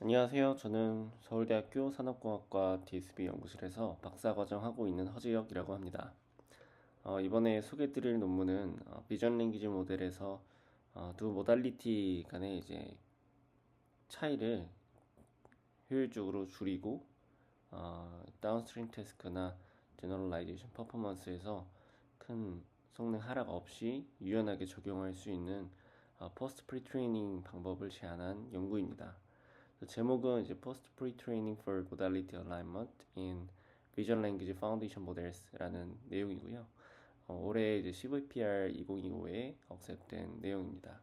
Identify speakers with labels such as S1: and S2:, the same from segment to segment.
S1: 안녕하세요. 저는 서울대학교 산업공학과 DSB 연구실에서 박사과정 하고 있는 허지혁이라고 합니다. 이번에 소개드릴 논문은 비전 랭귀지 모델에서 두 모달리티 간의 이제 차이를 효율적으로 줄이고 다운스트림 태스크나 제너럴라이제이션 퍼포먼스에서 큰 성능 하락 없이 유연하게 적용할 수 있는 포스트 프리트레이닝 방법을 제안한 연구입니다. 제목은 이제 Post Pre-Training for Modality Alignment in Vision Language Foundation Models라는 내용이고요. 올해 이제 CVPR 2025에 억셉된 내용입니다.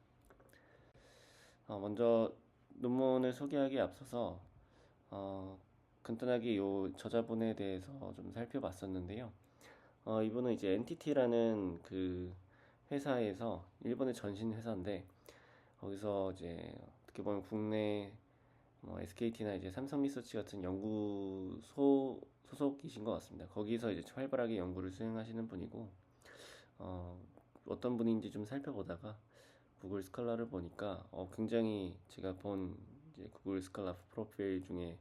S1: 먼저 논문을 소개하기에 앞서서 간단하게 이 저자분에 대해서 좀 살펴봤었는데요. 이분은 이제 NTT라는 그 회사에서 일본의 전신 회사인데 거기서 이제 어떻게 보면 국내 SKT나 이제 삼성 리서치 같은 연구소 소속이신 것 같습니다. 거기서 이제 활발하게 연구를 수행하시는 분이고, 어떤 분인지 좀 살펴보다가 구글 스칼라를 보니까 굉장히 제가 본 이제 구글 스칼라 프로필 중에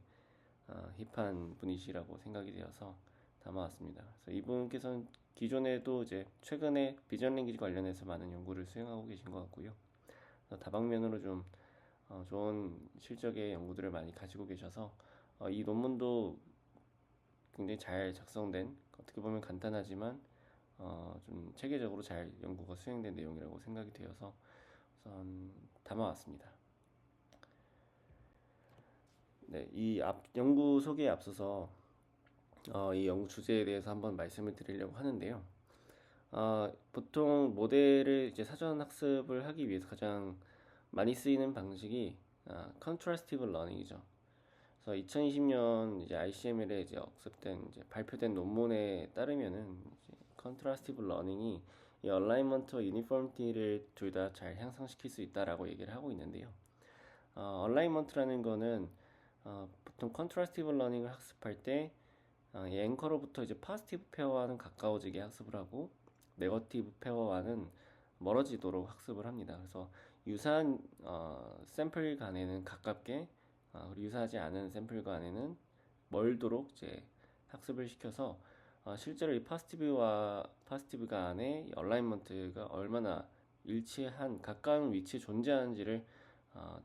S1: 힙한 분이시라고 생각이 되어서 담아왔습니다. 그래서 이분께서는 기존에도 이제 최근에 비전 랭귀지 관련해서 많은 연구를 수행하고 계신 것 같고요. 다방면으로 좀 좋은 실적의 연구들을 많이 가지고 계셔서 이 논문도 굉장히 잘 작성된, 어떻게 보면 간단하지만 좀 체계적으로 잘 연구가 수행된 내용이라고 생각이 되어서 우선 담아왔습니다. 네, 이 연구 소개에 앞서서 이 연구 주제에 대해서 한번 말씀을 드리려고 하는데요. 보통 모델을 이제 사전 학습을 하기 위해서 가장 많이 쓰이는 방식이 컨트라스티브 러닝이죠. 그래서 2020년 이제 ICML에 이제 억습된 이제 발표된 논문에 따르면은 컨트라스티브 러닝이 이 얼라이먼트와 유니폼티를 둘 다 잘 향상시킬 수 있다라고 얘기를 하고 있는데요. 얼라이먼트라는 거는 보통 컨트라스티브 러닝을 학습할 때 이 앵커로부터 이제 파지티브 페어와는 가까워지게 학습을 하고 네거티브 페어와는 멀어지도록 학습을 합니다. 그래서 유사한 샘플 간에는 가깝게 그리고 유사하지 않은 샘플 간에는 멀도록 이제 학습을 시켜서 실제로 이 파지티브 간의 얼라이먼트가 얼마나 일치한 가까운 위치에 존재하는지를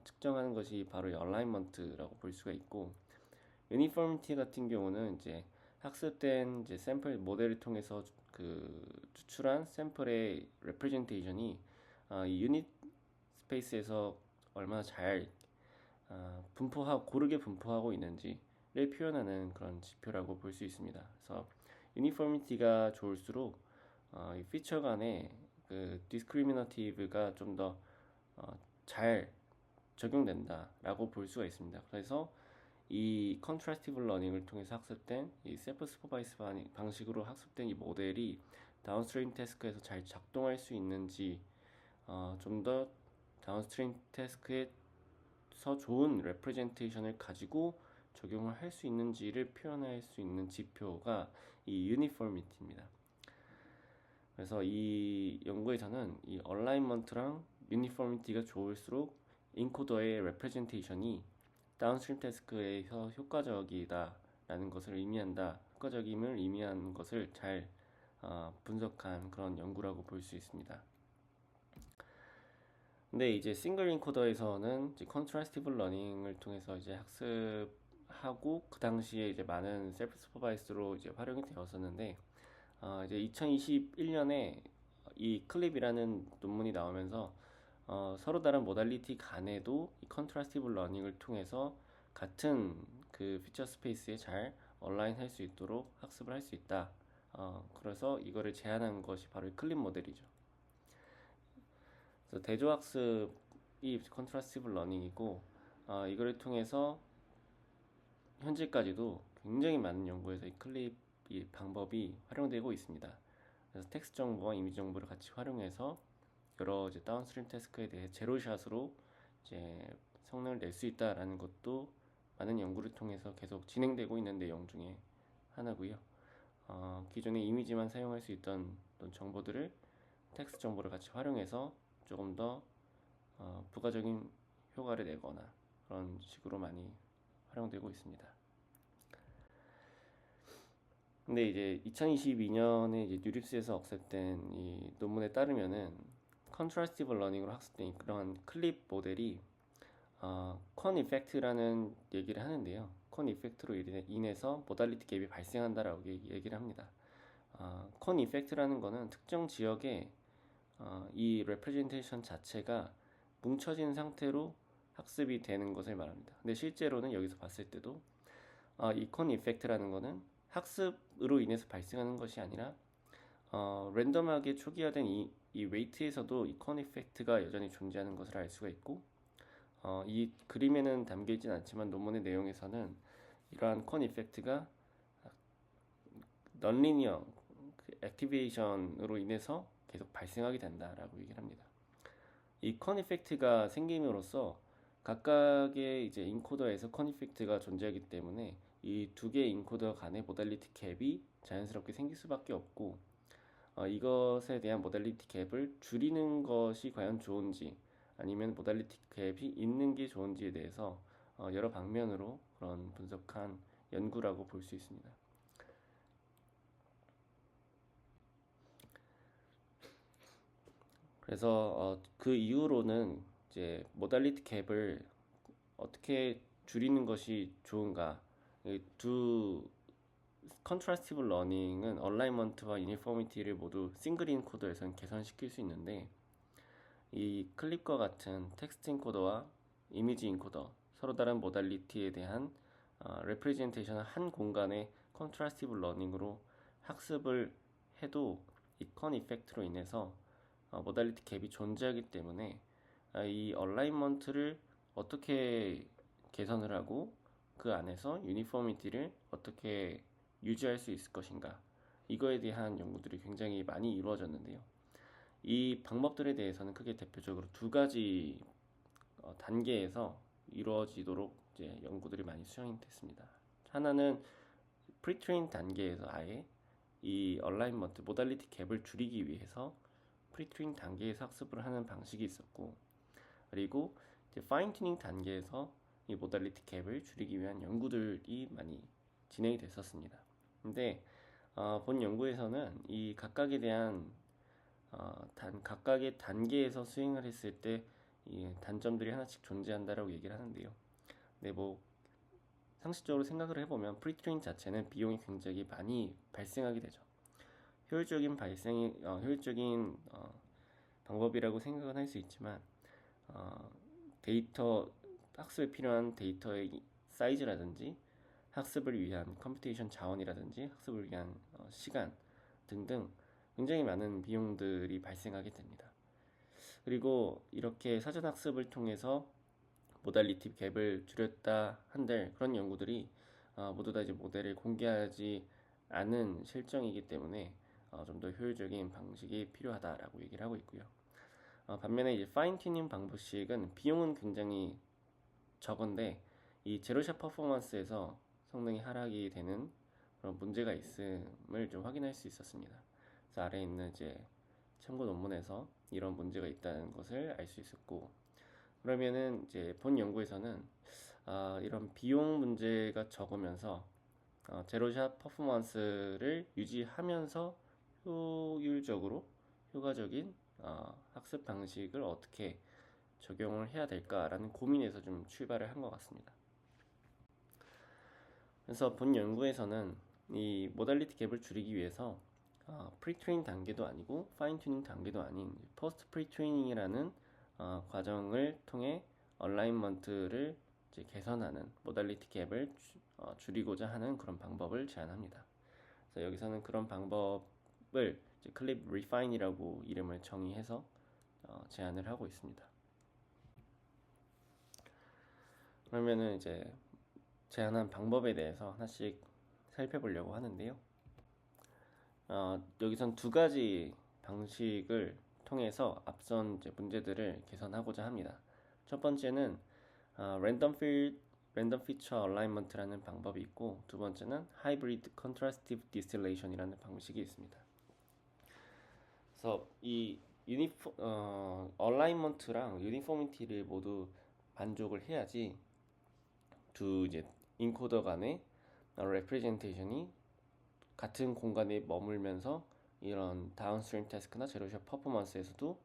S1: 측정하는 것이 바로 이 얼라이먼트라고 볼 수가 있고, 유니포미티 같은 경우는 이제 학습된 이제 샘플 모델을 통해서 그 추출한 샘플의 레프레젠테이션이 이 유닛 스페이스에서 얼마나 잘 분포하고 고르게 분포하고 있는지를 표현하는 그런 지표라고 볼 수 있습니다. 그래서 유니포미티가 좋을수록 이 피처 간의 그 디스크리미너티브가 좀 더 잘 적용된다라고 볼 수가 있습니다. 그래서 이 컨트라스티브 러닝을 통해서 학습된 이 셀프 슈퍼바이스 방식으로 학습된 이 모델이 다운스트림 태스크에서 잘 작동할 수 있는지, 좀 더 다운스트림 태스크에서 좋은 레프레젠테이션을 가지고 적용을 할 수 있는지를 표현할 수 있는 지표가 이 유니포미티입니다. 그래서 이 연구에서는 이 얼라이먼트랑 유니포미티가 좋을수록 인코더의 레프레젠테이션이 다운스트림 태스크에서 효과적이다라는 것을 의미한다. 효과적임을 의미하는 것을 잘 분석한 그런 연구라고 볼 수 있습니다. 근데 이제 싱글 인코더에서는 이제 컨트라스티브 러닝을 통해서 이제 학습하고 그 당시에 이제 많은 셀프 슈퍼바이스로 이제 활용이 되었었는데 이제 2021년에 이 클립이라는 논문이 나오면서 서로 다른 모달리티 간에도 이 컨트라스티브 러닝을 통해서 같은 그 피처 스페이스에 잘 얼라인 할 수 있도록 학습을 할 수 있다. 그래서 이거를 제안한 것이 바로 이 클립 모델이죠. 그래서 대조학습이 컨트라스티브 러닝이고, 이거를 통해서 현재까지도 굉장히 많은 연구에서 이 클립 이 방법이 활용되고 있습니다. 그래서 텍스트 정보와 이미지 정보를 같이 활용해서 여러 이제 다운스트림 태스크에 대해 제로샷으로 이제 성능을 낼 수 있다라는 것도 많은 연구를 통해서 계속 진행되고 있는 내용 중에 하나고요. 기존에 이미지만 사용할 수 있던 어떤 정보들을 텍스트 정보를 같이 활용해서 조금 더 부가적인 효과를 내거나 그런 식으로 많이 활용되고 있습니다. 근데 이제 2022년에 이제 뉴립스에서 억셉된 이 논문에 따르면은 컨트라스티브 러닝으로 학습된 그런 클립 모델이 컨 이펙트라는 얘기를 하는데요. 컨 이펙트로 인해서 모달리티 갭이 발생한다라고 얘기를 합니다. 컨 이펙트라는 거는 특정 지역에 이 레프레젠테이션 자체가 뭉쳐진 상태로 학습이 되는 것을 말합니다. 근데 실제로는 여기서 봤을 때도 이 컨 이펙트라는 거는 학습으로 인해서 발생하는 것이 아니라 랜덤하게 초기화된 이 웨이트에서도 이 컨 이펙트가 여전히 존재하는 것을 알 수가 있고 이 그림에는 담겨 있진 않지만 논문의 내용에서는 이러한 컨 이펙트가 넌리니어 액티베이션으로 인해서 계속 발생하게 된다라고 얘기를 합니다. 이 컨 이펙트가 생김으로써 각각의 이제 인코더에서 컨 이펙트가 존재하기 때문에 이 두 개의 인코더 간의 모달리티 갭이 자연스럽게 생길 수밖에 없고 이것에 대한 모달리티 갭을 줄이는 것이 과연 좋은지 아니면 모달리티 갭이 있는 게 좋은지에 대해서 여러 방면으로 그런 분석한 연구라고 볼 수 있습니다. 그래서 그 이후로는 이제 모달리티 갭을 어떻게 줄이는 것이 좋은가 두 컨트라스티브 러닝은 얼라이먼트와 유니포미티를 모두 싱글 인코더에서는 개선시킬 수 있는데 이 클립과 같은 텍스트 인코더와 이미지 인코더 서로 다른 모달리티에 대한 레프레젠테이션을 한 공간의 컨트라스티브 러닝으로 학습을 해도 이 컨 이펙트로 인해서 모달리티 갭이 존재하기 때문에 이 얼라이먼트를 어떻게 개선을 하고 그 안에서 유니포미티를 어떻게 유지할 수 있을 것인가 이거에 대한 연구들이 굉장히 많이 이루어졌는데요. 이 방법들에 대해서는 크게 대표적으로 두 가지 단계에서 이루어지도록 이제 연구들이 많이 수행이 됐습니다. 하나는 프리트레인 단계에서 아예 이 얼라이먼트 모달리티 갭을 줄이기 위해서 프리트레인 단계에서 학습을 하는 방식이 있었고 그리고 이제 파인 튜닝 단계에서 이 모달리티 갭을 줄이기 위한 연구들이 많이 진행이 됐었습니다. 근데 본 연구에서는 이 각각에 대한 각각의 단계에서 수행을 했을 때 이 단점들이 하나씩 존재한다라고 얘기를 하는데요. 근데 뭐 상식적으로 생각을 해보면 프리트레인 자체는 비용이 굉장히 많이 발생하게 되죠. 효율적인 방법이라고 생각은 할 수 있지만 데이터 학습에 필요한 데이터의 사이즈라든지 학습을 위한 컴퓨테이션 자원이라든지 학습을 위한 시간 등등 굉장히 많은 비용들이 발생하게 됩니다. 그리고 이렇게 사전 학습을 통해서 모달리티 갭을 줄였다 한들 그런 연구들이 모두 다 이제 모델을 공개하지 않은 실정이기 때문에 좀 더 효율적인 방식이 필요하다라고 얘기를 하고 있고요. 반면에 이제 파인 튜닝 방식은 비용은 굉장히 적은데 이 제로샷 퍼포먼스에서 성능이 하락이 되는 그런 문제가 있음을 좀 확인할 수 있었습니다. 그래서 아래에 있는 이제 참고 논문에서 이런 문제가 있다는 것을 알 수 있었고 그러면은 이제 본 연구에서는 이런 비용 문제가 적으면서 제로샷 퍼포먼스를 유지하면서 효과적인 학습 방식을 어떻게 적용을 해야 될까라는 고민에서 좀 출발을 한 것 같습니다. 그래서 본 연구에서는 이 모달리티 갭을 줄이기 위해서 프리트레인 단계도 아니고 파인 튜닝 단계도 아닌 포스트 프리트레이닝이라는 과정을 통해 얼라이먼트를 이제 개선하는 모달리티 갭을 줄이고자 하는 그런 방법을 제안합니다. 그래서 여기서는 그런 방법을 이제 클립 리파인이라고 이름을 정의해서 제안을 하고 있습니다. 그러면은 이제 제안한 방법에 대해서 하나씩 살펴보려고 하는데요. 여기선 두 가지 방식을 통해서 앞선 이제 문제들을 개선하고자 합니다. 첫 번째는 랜덤 피처 얼라이먼트라는 방법이 있고 두 번째는 하이브리드 컨트라스티브 디스틸레이션이라는 방식이 있습니다. 그래서 이 얼라이먼트랑 유니포미티를 모두 만족을 해야지 두 이제 인코더 간의 레프레젠테이션이 같은 공간에 머물면서 이런 다운스트림 태스크나 제로샷 퍼포먼스에서도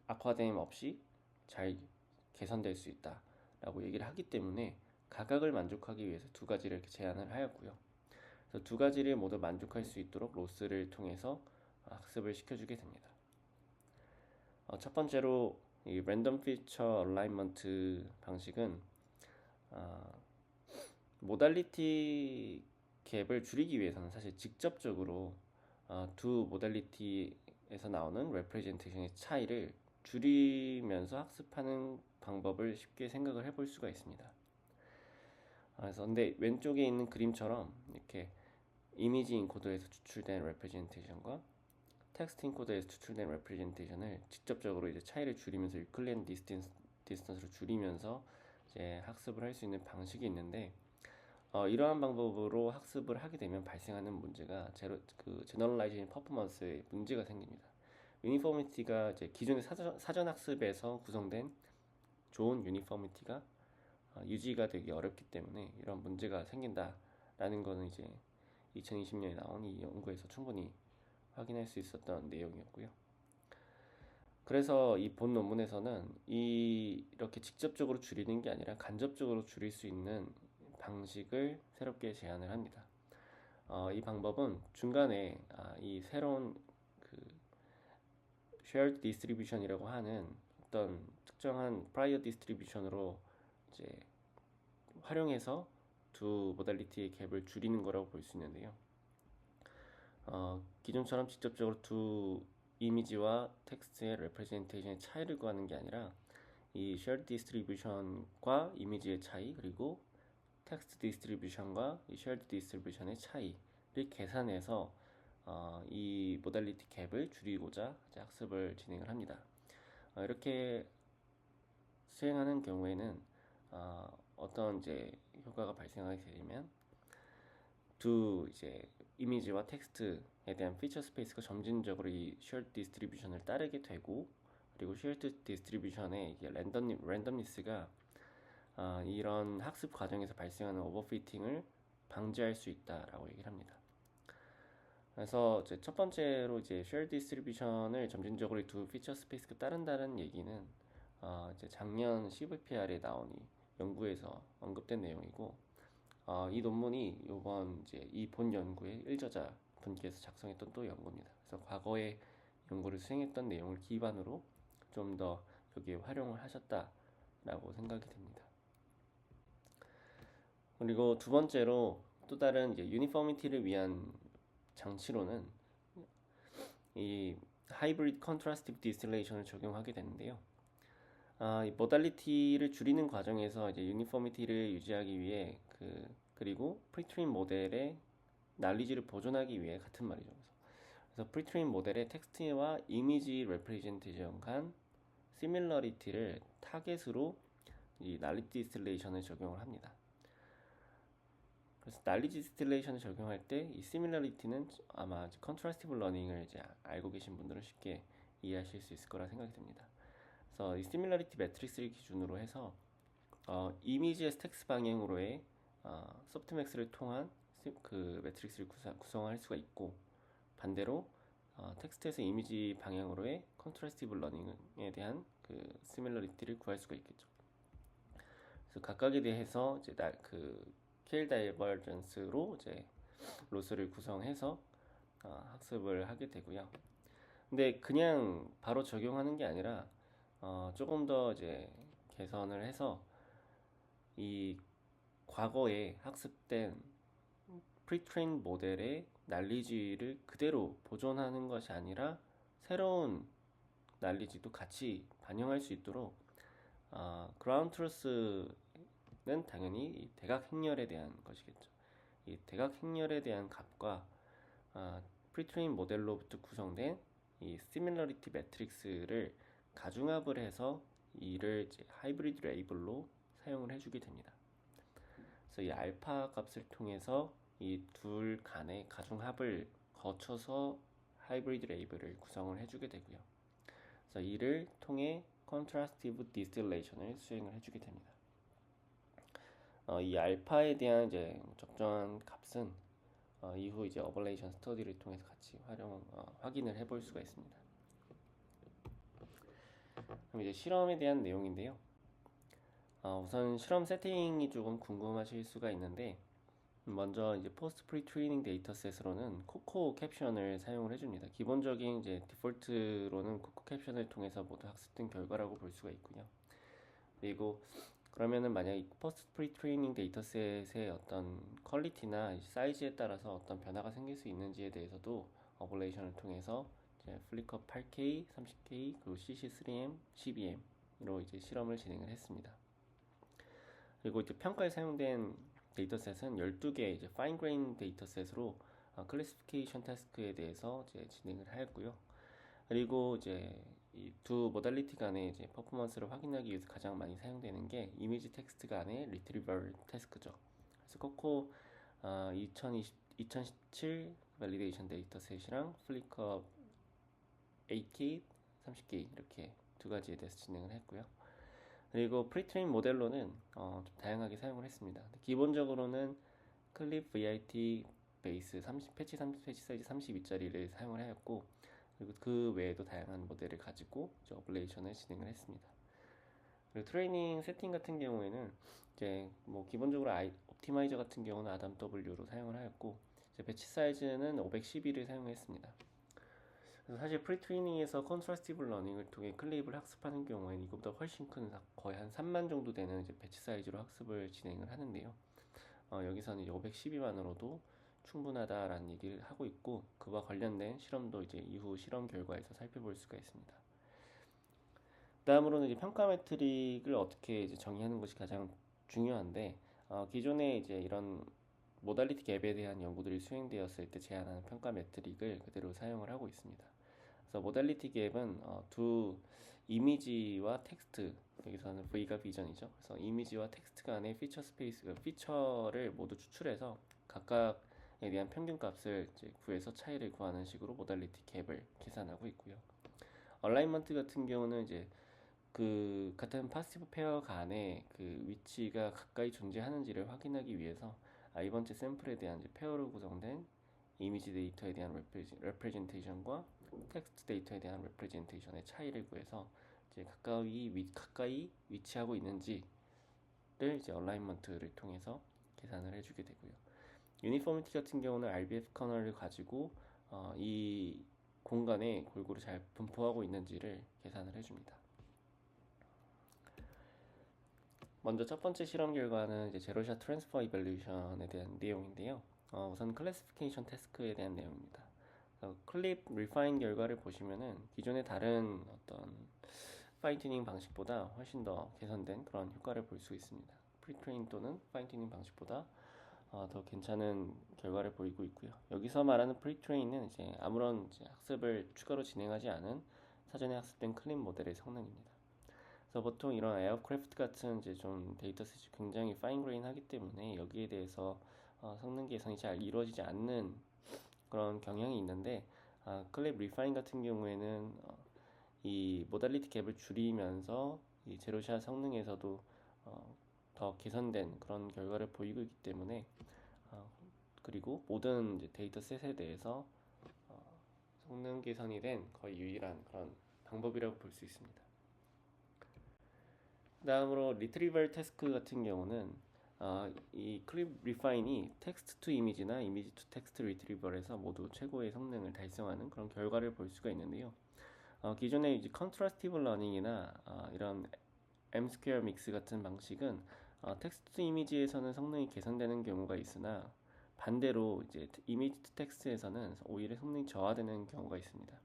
S1: 악화됨 없이 잘 개선될 수 있다라고 얘기를 하기 때문에 가각을 만족하기 위해서 두 가지를 이렇게 제안을 하였고요. 그래서 두 가지를 모두 만족할 수 있도록 로스를 통해서 학습을 시켜주게 됩니다. 첫 번째로 이 랜덤 피처 얼라인먼트 방식은 모달리티 갭을 줄이기 위해서는 사실 직접적으로 두 모달리티에서 나오는 레프레젠테이션의 차이를 줄이면서 학습하는 방법을 쉽게 생각을 해볼 수가 있습니다. 그래서 근데 왼쪽에 있는 그림처럼 이렇게 이미지 인코더에서 추출된 레프레젠테이션과 텍스트 인코더에서 추출된 레프레젠테이션을 직접적으로 이제 차이를 줄이면서 유클리드 디스턴스로 줄이면서 이제 학습을 할 수 있는 방식이 있는데 이러한 방법으로 학습을 하게 되면 발생하는 문제가 제너럴라이제이션 퍼포먼스에 문제가 생깁니다. 유니포미티가 이제 기존의 사전 학습에서 구성된 좋은 유니포미티가 유지가 되기 어렵기 때문에 이런 문제가 생긴다라는 거는 이제 2020년에 나온 이 연구에서 충분히 확인할 수 있었던 내용이었고요. 그래서 이 본 논문에서는 이렇게 직접적으로 줄이는 게 아니라 간접적으로 줄일 수 있는 방식을 새롭게 제안을 합니다. 이 방법은 중간에 이 새로운 그 shared distribution이라고 하는 어떤 특정한 prior distribution으로 이제 활용해서 두 모달리티의 갭을 줄이는 거라고 볼 수 있는데요. 기존처럼 직접적으로 두 이미지와 텍스트의 레프레젠테이션의 차이를 구하는 게 아니라 이 shared distribution과 이미지의 차이 그리고 텍스트 디스트리뷰션과 이 shared distribution의 차이를 계산해서 이 모달리티 갭을 줄이고자 학습을 진행을 합니다. 이렇게 수행하는 경우에는 어떤 이제 효과가 발생하게 되면 두 이제 이미지와 텍스트에 대한 피처 스페이스가 점진적으로 이 shared distribution을 따르게 되고 그리고 shared distribution의 이게 랜덤니스가 이런 학습 과정에서 발생하는 오버피팅을 방지할 수 있다라고 얘기를 합니다. 그래서 이제 첫 번째로 이제 shared distribution을 점진적으로 두 피처 스페이스가 따른다는 얘기는 이제 작년 CVPR에 나온 이 연구에서 언급된 내용이고 이 논문이 이번 이제 이 본 연구의 일저자 분께서 작성했던 또 연구입니다. 그래서 과거에 연구를 수행했던 내용을 기반으로 좀 더 여기에 활용을 하셨다라고 생각이 됩니다. 그리고 두 번째로 또 다른 이제 유니포미티를 위한 장치로는 이 하이브리드 컨트라스티브 디스틸레이션을 적용하게 되는데요. 이 모달리티를 줄이는 과정에서 이제 유니포미티를 유지하기 위해 그리고 프리트레인 모델의 난리지를 보존하기 위해 같은 말이죠. 그래서 프리트레인 모델의 텍스트와 이미지 레프레젠테이션 간 시밀러리티를 타겟으로 이 난리 디스틸레이션을 적용을 합니다. 그래서 난리 디스틸레이션을 적용할 때 이 시밀러리티는 아마 컨트라스티브 러닝을 이제 알고 계신 분들은 쉽게 이해하실 수 있을 거라 생각이 듭니다. 그래서 이 시밀러리티 매트릭스를 기준으로 해서 이미지의 텍스트 방향으로의 소프트맥스를 통한 그 매트릭스를 구성할 수가 있고 반대로 텍스트에서 이미지 방향으로의 컨트라스티브 러닝에 대한 그 시밀러리티를 구할 수가 있겠죠. 그래서 각각에 대해서 이제 케일 다이버전스로 이제 로스를 구성해서 학습을 하게 되고요. 근데 그냥 바로 적용하는 게 아니라 조금 더 이제 개선을 해서 이 과거에 학습된 프리트레인 모델의 난리지를 그대로 보존하는 것이 아니라 새로운 난리지도 같이 반영할 수 있도록 그라운드 트루스는 당연히 이 대각 행렬에 대한 것이겠죠. 이 대각 행렬에 대한 값과 프리트레인 모델로부터 구성된 이 시밀러리티 매트릭스를 가중합을 해서 이를 이제 하이브리드 레이블로 사용을 해주게 됩니다. 그래서 이 알파 값을 통해서 이 둘 간의 가중합을 거쳐서 하이브리드 레이블을 구성을 해주게 되고요. 그래서 이를 통해 컨트라스티브 디스틸레이션을 수행을 해주게 됩니다. 이 알파에 대한 이제 적정한 값은 이후 이제 어벌레이션 스터디를 통해서 같이 확인을 해볼 수가 있습니다. 그럼 이제 실험에 대한 내용인데요. 우선 실험 세팅이 조금 궁금하실 수가 있는데, 먼저 이제 포스트 프리 트레이닝 데이터셋으로는 코코 캡션을 사용을 해줍니다. 기본적인 이제 디폴트로는 코코 캡션을 통해서 모두 학습된 결과라고 볼 수가 있고요. 그리고 그러면은 만약 이 포스트 프리 트레이닝 데이터셋의 어떤 퀄리티나 사이즈에 따라서 어떤 변화가 생길 수 있는지에 대해서도 어블레이션을 통해서 이제 플리커 8K, 30K, 그리고 CC3M, 12M으로 이제 실험을 진행을 했습니다. 그리고 이제 평가에 사용된 데이터셋은 12개 이제 파인 그레인 데이터셋으로 클래시피케이션 태스크에 대해서 이제 진행을 했고요. 그리고 이제 이 두 모달리티 간의 이제 퍼포먼스를 확인하기 위해서 가장 많이 사용되는 게 이미지 텍스트 간의 리트리벌 태스크죠. 그래서 코코 2017 밸리데이션 데이터셋이랑 플리커 8K, 30K 이렇게 두 가지에 대해서 진행을 했고요. 그리고 프리트레인 모델로는 좀 다양하게 사용을 했습니다. 기본적으로는 클립 VIT 베이스 30, 패치 30, 패치 사이즈 32짜리를 사용을 하였고, 그리고 그 외에도 다양한 모델을 가지고 어블레이션을 진행을 했습니다. 그리고 트레이닝 세팅 같은 경우에는 이제 뭐 기본적으로 옵티마이저 같은 경우는 아담 W로 사용을 하였고, 이제 배치 사이즈는 512를 사용했습니다. 그래서 사실 프리트레이닝에서 컨트라스티브 러닝을 통해 클립을 학습하는 경우에는 이것보다 훨씬 큰 거의 한 3만 정도 되는 이제 배치 사이즈로 학습을 진행을 하는데요. 여기서는 이제 512만으로도 충분하다라는 얘기를 하고 있고, 그와 관련된 실험도 이제 이후 실험 결과에서 살펴볼 수가 있습니다. 다음으로는 이제 평가 매트릭을 어떻게 이제 정의하는 것이 가장 중요한데, 기존에 이제 이런 모달리티 갭에 대한 연구들이 수행되었을 때 제안하는 평가 매트릭을 그대로 사용을 하고 있습니다. 그래서 모달리티 갭은 두 이미지와 텍스트, 여기서는 V가 비전이죠. 그래서 이미지와 텍스트 간의 피처 스페이스, 피처를 모두 추출해서 각각에 대한 평균값을 이제 구해서 차이를 구하는 식으로 모달리티 갭을 계산하고 있고요. 얼라이먼트 같은 경우는 이제 그 같은 파시브 페어 간의 그 위치가 가까이 존재하는지를 확인하기 위해서 이번 주 샘플에 대한 이제 페어로 구성된 이미지 데이터에 대한 레프레젠테이션과 텍스트 데이터에 대한 레프레젠테이션의 차이를 구해서 이제 가까이 위치하고 있는지를 이제 얼라이먼트를 통해서 계산을 해주게 되고요. 유니포미티 같은 경우는 RBF 커널을 가지고 이 공간에 골고루 잘 분포하고 있는지를 계산을 해줍니다. 먼저 첫 번째 실험 결과는 이제 제로샷 트랜스퍼 이밸루에이션에 대한 내용인데요. 우선 클래시피케이션 태스크에 대한 내용입니다. 클립 리파인 결과를 보시면은 기존의 다른 어떤 파인튜닝 방식보다 훨씬 더 개선된 그런 효과를 볼 수 있습니다. 프리트레인 또는 파인튜닝 방식보다 더 괜찮은 결과를 보이고 있고요. 여기서 말하는 프리트레인은 이제 아무런 이제 학습을 추가로 진행하지 않은 사전에 학습된 클립 모델의 성능입니다. 그래서 보통 이런 에어크래프트 같은 이제 좀 데이터셋이 굉장히 파인 그레인하기 때문에 여기에 대해서 성능 개선이 잘 이루어지지 않는 그런 경향이 있는데 클립 리파인 같은 경우에는 이 모달리티 갭을 줄이면서 이 제로샷 성능에서도 더 개선된 그런 결과를 보이고 있기 때문에 그리고 모든 이제 데이터셋에 대해서 성능 개선이 된 거의 유일한 그런 방법이라고 볼 수 있습니다. 다음으로 리트리벌 태스크 같은 경우는 이 클립 리파인이 텍스트 투 이미지나 이미지 투 텍스트 리트리벌에서 모두 최고의 성능을 달성하는 그런 결과를 볼 수가 있는데요. 기존의 이제 컨트라스티브 러닝이나 이런 M 스퀘어 믹스 같은 방식은 텍스트 투 이미지에서는 성능이 개선되는 경우가 있으나 반대로 이제 이미지 투 텍스트에서는 오히려 성능이 저하되는 경우가 있습니다.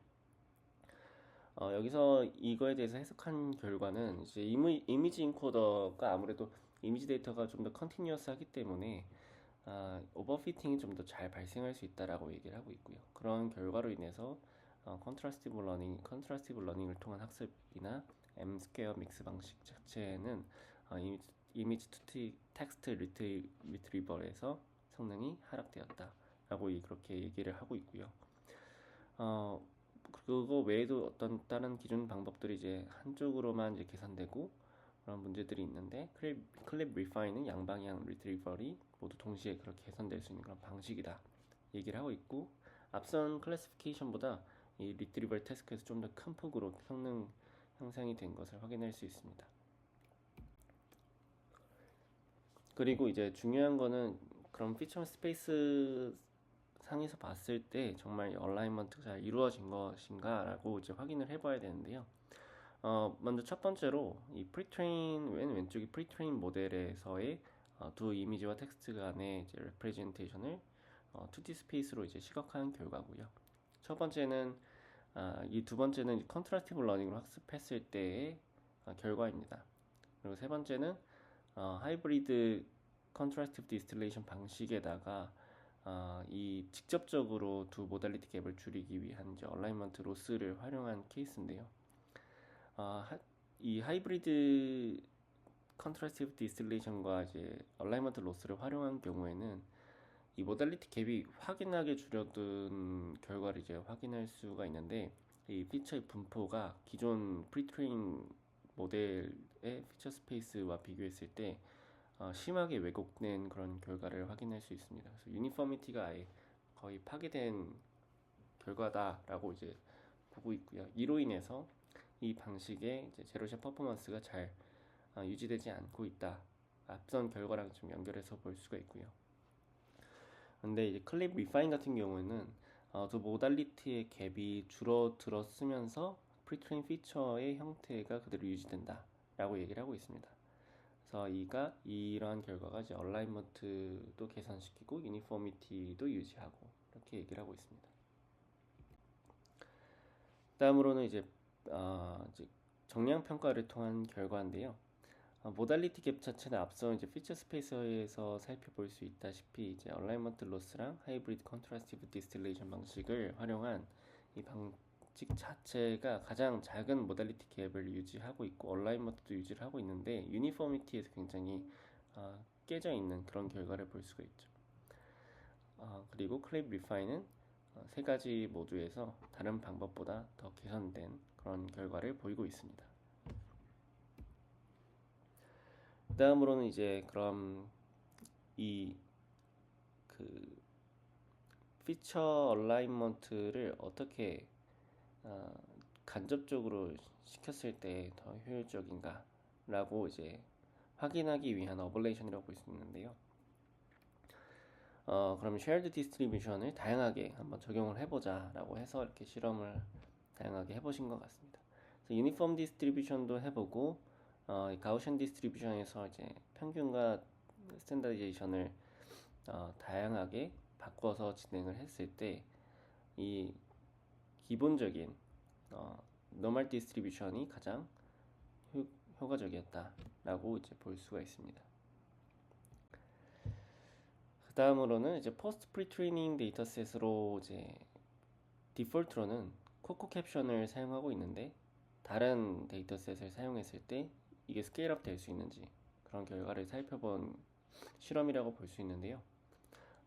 S1: 여기서 이거에 대해서 해석한 결과는 이제 이미지 인코더가 아무래도 이미지 데이터가 좀 더 컨티뉴어스하기 때문에 오버피팅이 좀 더 잘 발생할 수 있다라고 얘기를 하고 있고요. 그런 결과로 인해서 컨트라스티브 러닝을 통한 학습이나 M 스퀘어 믹스 방식 자체는 이미지 투 텍스트 리트리버에서 성능이 하락되었다라고 그렇게 얘기를 하고 있고요. 그거 외에도 어떤 다른 기존 방법들이 이제 한쪽으로만 이제 개선되고 그런 문제들이 있는데 클립 리파인은 양방향 리트리버리 모두 동시에 그렇게 개선될 수 있는 그런 방식이다 얘기를 하고 있고, 앞선 클래시피케이션보다 이 리트리버 태스크에서 좀 더 큰 폭으로 성능 향상이 된 것을 확인할 수 있습니다. 그리고 이제 중요한 거는 그런 피처 스페이스 상에서 봤을 때 정말 얼라이먼트가 잘 이루어진 것인가 라고 이제 확인을 해봐야 되는데요. 먼저 첫 번째로 이 프리트레인 왼쪽이 프리트레인 모델에서의 두 이미지와 텍스트 간의 이제 레프레젠테이션을 2D 스페이스로 이제 시각화한 결과고요. 첫 번째는 이 두 번째는 컨트라스티브 러닝으로 학습했을 때의 결과입니다. 그리고 세 번째는 하이브리드 컨트라스티브 디스틸레이션 방식에다가 이 직접적으로 두 모달리티 갭을 줄이기 위한 이제 얼라이먼트 로스를 활용한 케이스인데요. 이 하이브리드 컨트라스티브 디스틸레이션과 이제 얼라이먼트 로스를 활용한 경우에는 이 모달리티 갭이 확연하게 줄어든 결과를 이제 확인할 수가 있는데, 이 피처의 분포가 기존 프리트레인 모델의 피처 스페이스와 비교했을 때 심하게 왜곡된 그런 결과를 확인할 수 있습니다. 그래서 유니포미티가 아예 거의 파괴된 결과다라고 이제 보고 있고요. 이로 인해서 이 방식의 이제 제로샷 퍼포먼스가 잘 유지되지 않고 있다. 앞선 결과랑 좀 연결해서 볼 수가 있고요. 근데 이제 클립 리파인 같은 경우에는 두 모달리티의 갭이 줄어들었으면서 프리트레인 피처의 형태가 그대로 유지된다라고 얘기를 하고 있습니다. 그래서 이러한 결과가 이제 얼라이먼트도 개선시키고 유니포미티도 유지하고 이렇게 얘기를 하고 있습니다. 다음으로는 이제 정량 평가를 통한 결과인데요. 모달리티 갭 자체는 앞서 이제 피처 스페이스에서 살펴볼 수 있다시피 이제 얼라이먼트 로스랑 하이브리드 컨트라스티브 디스틸레이션 방식을 활용한 이 방식 자체가 가장 작은 모달리티 갭을 유지하고 있고 얼라이먼트도 유지를 하고 있는데 유니포미티에서 굉장히 깨져 있는 그런 결과를 볼 수가 있죠. 그리고 클립 리파인은 세 가지 모두에서 다른 방법보다 더 개선된 그런 결과를 보이고 있습니다. 다음으로는 이제 그럼 이 피처 얼라이먼트를 어떻게 간접적으로 시켰을 때 더 효율적인가 라고 이제 확인하기 위한 어블레이션이라고 볼 수 있는데요. 그럼 쉐어드 디스트리뷰션을 다양하게 한번 적용을 해보자 라고 해서 이렇게 실험을 다양하게 해보신 것 같습니다. 그래서 유니폼 디스트리뷰션도 해보고 가우시안 디스트리뷰션에서 이제 평균과 스탠다이제이션을 다양하게 바꿔서 진행을 했을 때 이 기본적인 노멀 디스트리뷰션이 가장 효과적이었다라고 이제 볼 수가 있습니다. 그 다음으로는 이제 포스트 프리트레이닝 데이터셋으로 이제 디폴트로는 코코 캡션을 사용하고 있는데 다른 데이터셋을 사용했을 때 이게 스케일업 될 수 있는지 그런 결과를 살펴본 실험이라고 볼 수 있는데요.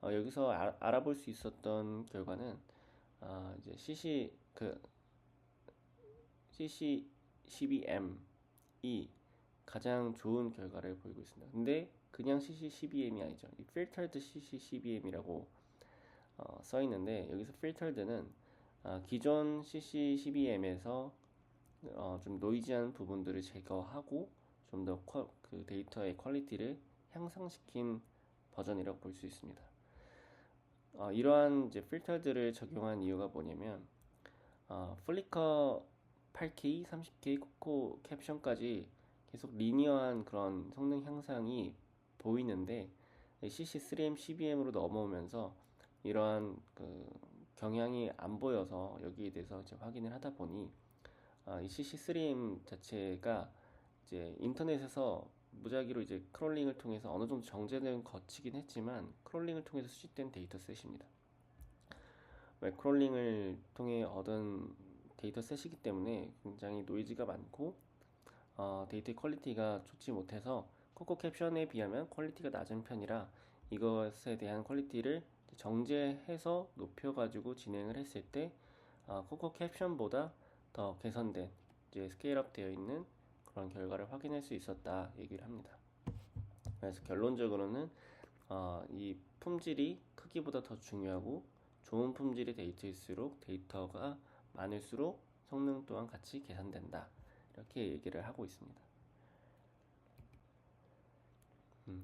S1: 여기서 알아볼 수 있었던 결과는 이제 CC12M이 가장 좋은 결과를 보이고 있습니다. 근데 그냥 CC12M이 아니죠. 이 filtered CC12M이라고 써 있는데 여기서 filtered는 기존 CC12M에서 좀 노이즈한 부분들을 제거하고 좀 더 그 데이터의 퀄리티를 향상시킨 버전이라고 볼 수 있습니다. 이러한 이제 필터들을 적용한 이유가 뭐냐면 플리커 8K, 30K, 코코 캡션까지 계속 리니어한 그런 성능 향상이 보이는데 CC3M, CBM으로 넘어오면서 이러한 그 경향이 안 보여서 여기에 대해서 이제 확인을 하다 보니 이 CC3M 자체가 이제 인터넷에서 무작위로 이제 크롤링을 통해서 어느 정도 정제는 거치긴 했지만 크롤링을 통해서 수집된 데이터셋입니다. 왜 크롤링을 통해 얻은 데이터셋이기 때문에 굉장히 노이즈가 많고 데이터의 퀄리티가 좋지 못해서 코코 캡션에 비하면 퀄리티가 낮은 편이라 이것에 대한 퀄리티를 정제해서 높여가지고 진행을 했을 때 코코 캡션보다 더 개선된 이제 스케일업 되어 있는 그런 결과를 확인할 수 있었다 얘기를 합니다. 그래서 결론적으로는 이 품질이 크기보다 더 중요하고 좋은 품질의 데이터일수록 데이터가 많을수록 성능 또한 같이 개선된다. 이렇게 얘기를 하고 있습니다.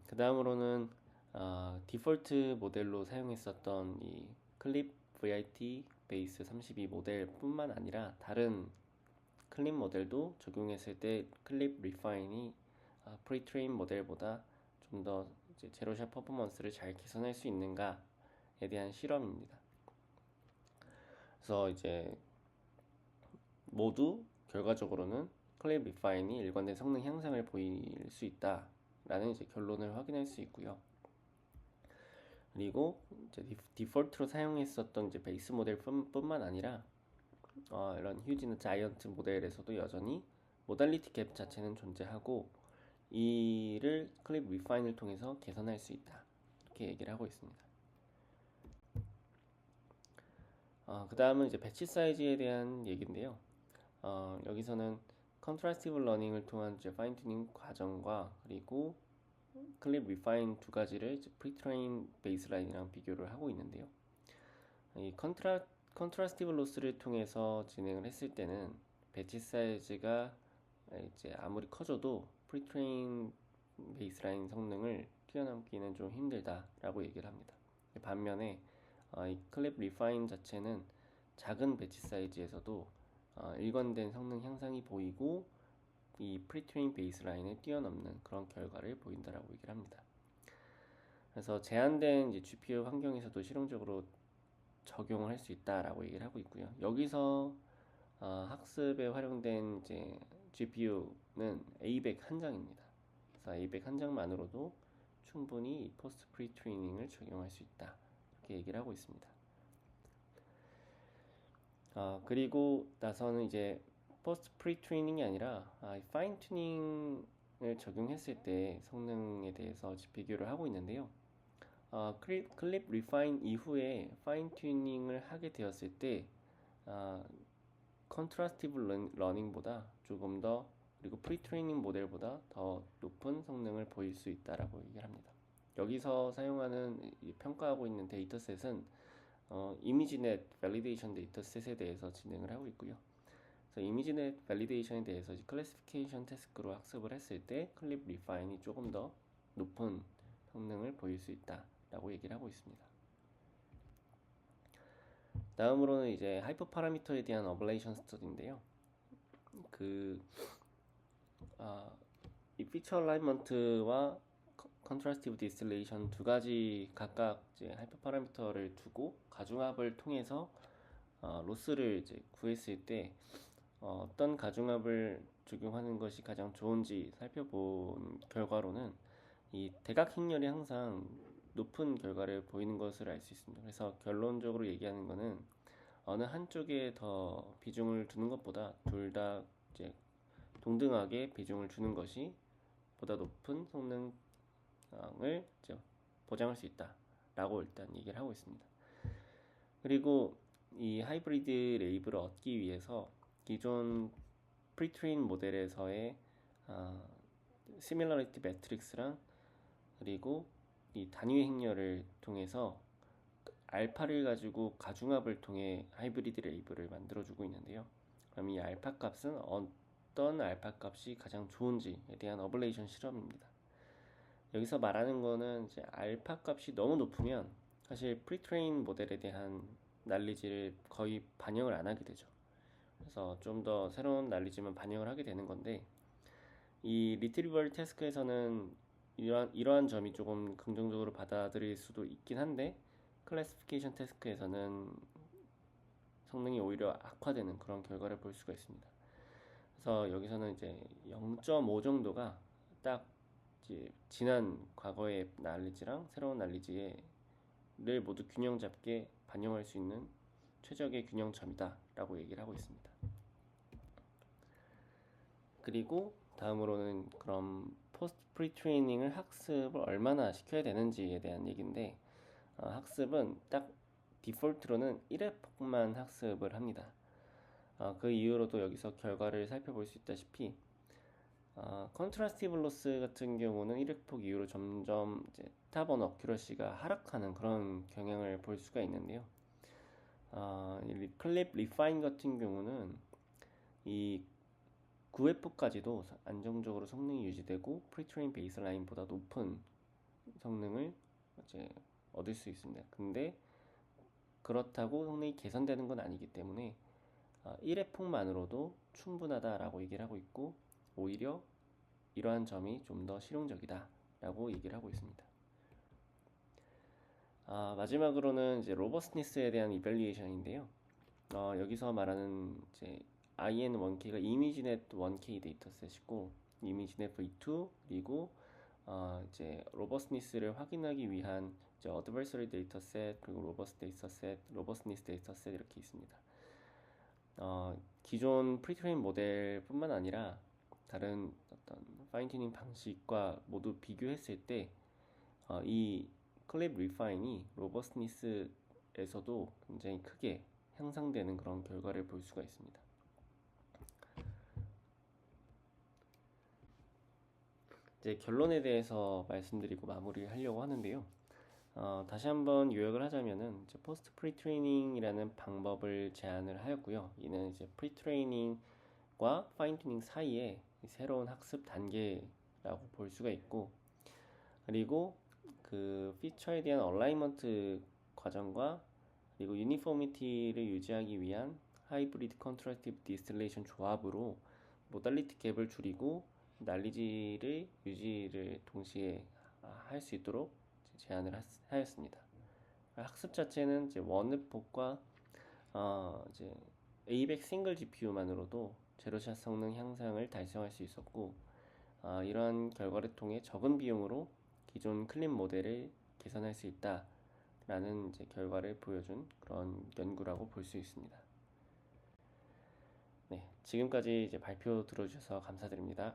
S1: 그 다음으로는 디폴트 모델로 사용했었던 이 클립 VIT 베이스 32 모델뿐만 아니라 다른 클립 모델도 적용했을 때 클립 리파인이 프리트레인 모델보다 좀 더 제로샷 퍼포먼스를 잘 개선할 수 있는가에 대한 실험입니다. 그래서 이제 모두 결과적으로는 클립 리파인이 일관된 성능 향상을 보일 수 있다라는 이제 결론을 확인할 수 있고요. 그리고 이제 디폴트로 사용했었던 이제 베이스 모델뿐만 아니라 이런 휴지나 자이언트 모델에서도 여전히 모달리티 갭 자체는 존재하고 이를 클립 리파인을 통해서 개선할 수 있다. 이렇게 얘기를 하고 있습니다. 그 다음은 이제 배치 사이즈에 대한 얘기인데요. 여기서는 컨트라스티브 러닝을 통한 이제 파인 튜닝 과정과 그리고 클립 리파인 두 가지를 이제 프리트레인 베이스라인이랑 비교를 하고 있는데요. 이 컨트라스티브 로스를 통해서 진행을 했을 때는 배치 사이즈가 이제 아무리 커져도 프리트레인 베이스라인 성능을 뛰어넘기는 좀 힘들다라고 얘기를 합니다. 반면에 이 클립 리파인 자체는 작은 배치 사이즈에서도 일관된 성능 향상이 보이고 이 프리트레인 베이스라인을 뛰어넘는 그런 결과를 보인다라고 얘기를 합니다. 그래서 제한된 이제 GPU 환경에서도 실용적으로 적용을 할 수 있다라고 얘기를 하고 있고요. 여기서 학습에 활용된 이제 GPU는 A100 한 장입니다. 그래서 A100 한 장만으로도 충분히 이 포스트 프리트레이닝을 적용할 수 있다. 이렇게 얘기를 하고 있습니다. 그리고 나서는 이제 포스트 프리트레이닝이 아니라 파인 튜닝을 적용했을 때 성능에 대해서 비교를 하고 있는데요. 클립 리파인 이후에 파인 튜닝을 하게 되었을 때 컨트라스티브 러닝보다 조금 더 그리고 프리트레이닝 모델보다 더 높은 성능을 보일 수 있다라고 얘기를 합니다. 여기서 사용하는 평가하고 있는 데이터셋은 이미지넷 밸리데이션 데이터셋에 대해서 진행을 하고 있고요. 그래서 이미지넷 밸리데이션에 대해서 클래시피케이션 태스크로 학습을 했을 때 클립 리파인이 조금 더 높은 성능을 보일 수 있다라고 얘기를 하고 있습니다. 다음으로는 이제 하이퍼 파라미터에 대한 어블레이션 스터디인데요. 이 피처 얼라이먼트와 컨트라스티브 디스틸레이션 두 가지 각각 이제 하이퍼 파라미터를 두고 가중합을 통해서 로스를 이제 구했을 때 어떤 가중합을 적용하는 것이 가장 좋은지 살펴본 결과로는 이 대각 행렬이 항상 높은 결과를 보이는 것을 알 수 있습니다. 그래서 결론적으로 얘기하는 것은 어느 한쪽에 더 비중을 두는 것보다 둘 다 이제 동등하게 비중을 주는 것이 보다 높은 성능을 이제 보장할 수 있다라고 일단 얘기를 하고 있습니다. 그리고 이 하이브리드 레이블을 얻기 위해서 기존 프리트레인 모델에서의 시밀러리티 매트릭스랑 그리고 이 단위 행렬을 통해서 알파를 가지고 가중합을 통해 하이브리드 레이블을 만들어주고 있는데요. 그럼 이 알파 값은 어떤 알파 값이 가장 좋은지에 대한 어블레이션 실험입니다. 여기서 말하는 거는 이제 알파 값이 너무 높으면 사실 프리트레인 모델에 대한 난리지를 거의 반영을 안 하게 되죠. 그래서 좀 더 새로운 난리지만 반영을 하게 되는 건데 이 리트리버럴 태스크에서는 이러한 점이 조금 긍정적으로 받아들일 수도 있긴 한데 클래시피케이션 태스크에서는 성능이 오히려 악화되는 그런 결과를 볼 수가 있습니다. 그래서 여기서는 이제 0.5 정도가 딱 이제 지난 과거의 난리지랑 새로운 난리지를 모두 균형 잡게 반영할 수 있는 최적의 균형점이다라고 얘기를 하고 있습니다. 그리고 다음으로는 그럼 포스트 프리트레이닝을 학습을 얼마나 시켜야 되는지에 대한 얘기인데 학습은 딱 디폴트로는 1회폭만 학습을 합니다. 그 이후로도 여기서 결과를 살펴볼 수 있다시피 컨트라스티브 로스 같은 경우는 1회폭 이후로 점점 이제 탑원 어큐러시가 하락하는 그런 경향을 볼 수가 있는데요. 이 클립 리파인 같은 경우는 이 9회폭까지도 안정적으로 성능이 유지되고 프리트레인 베이스라인보다 높은 성능을 이제 얻을 수 있습니다. 근데 그렇다고 성능이 개선되는 건 아니기 때문에 1회폭만으로도 충분하다라고 얘기를 하고 있고, 오히려 이러한 점이 좀 더 실용적이다라고 얘기를 하고 있습니다. 마지막으로는 이제 로버스니스에 대한 이밸리에이션인데요. 여기서 말하는 이제 IN1K가 이미지넷 1K 데이터셋이고, 이미지넷 V2, 그리고 이제 로버스니스를 확인하기 위한 이제 어드버서리 데이터셋, 그리고 로버스 데이터셋, 로버스니스 데이터셋 이렇게 있습니다. 기존 프리트레인 모델뿐만 아니라 다른 어떤 파인튜닝 방식과 모두 비교했을 때 이 클립 리파인이 로버스니스에서도 굉장히 크게 향상되는 그런 결과를 볼 수가 있습니다. 이제 결론에 대해서 말씀드리고 마무리하려고 하는데요. 다시 한번 요약을 하자면은 이제 포스트 프리트레이닝이라는 방법을 제안을 하였고요. 이는 이제 프리트레이닝과 파인튜닝 사이에 새로운 학습 단계라고 볼 수가 있고, 그리고 그 피처에 대한 얼라이먼트 과정과 그리고 유니포미티를 유지하기 위한 하이브리드 컨트라스티브 디스틸레이션 조합으로 모달리티 갭을 줄이고 난리지를 유지를 동시에 할 수 있도록 제안을 하였습니다. 학습 자체는 이제 원회폭과 이제 ABEC 싱글 GPU만으로도 제로샷 성능 향상을 달성할 수 있었고, 이러한 결과를 통해 적은 비용으로 기존 클립 모델을 개선할 수 있다라는 이제 결과를 보여준 그런 연구라고 볼 수 있습니다. 네, 지금까지 이제 발표 들어주셔서 감사드립니다.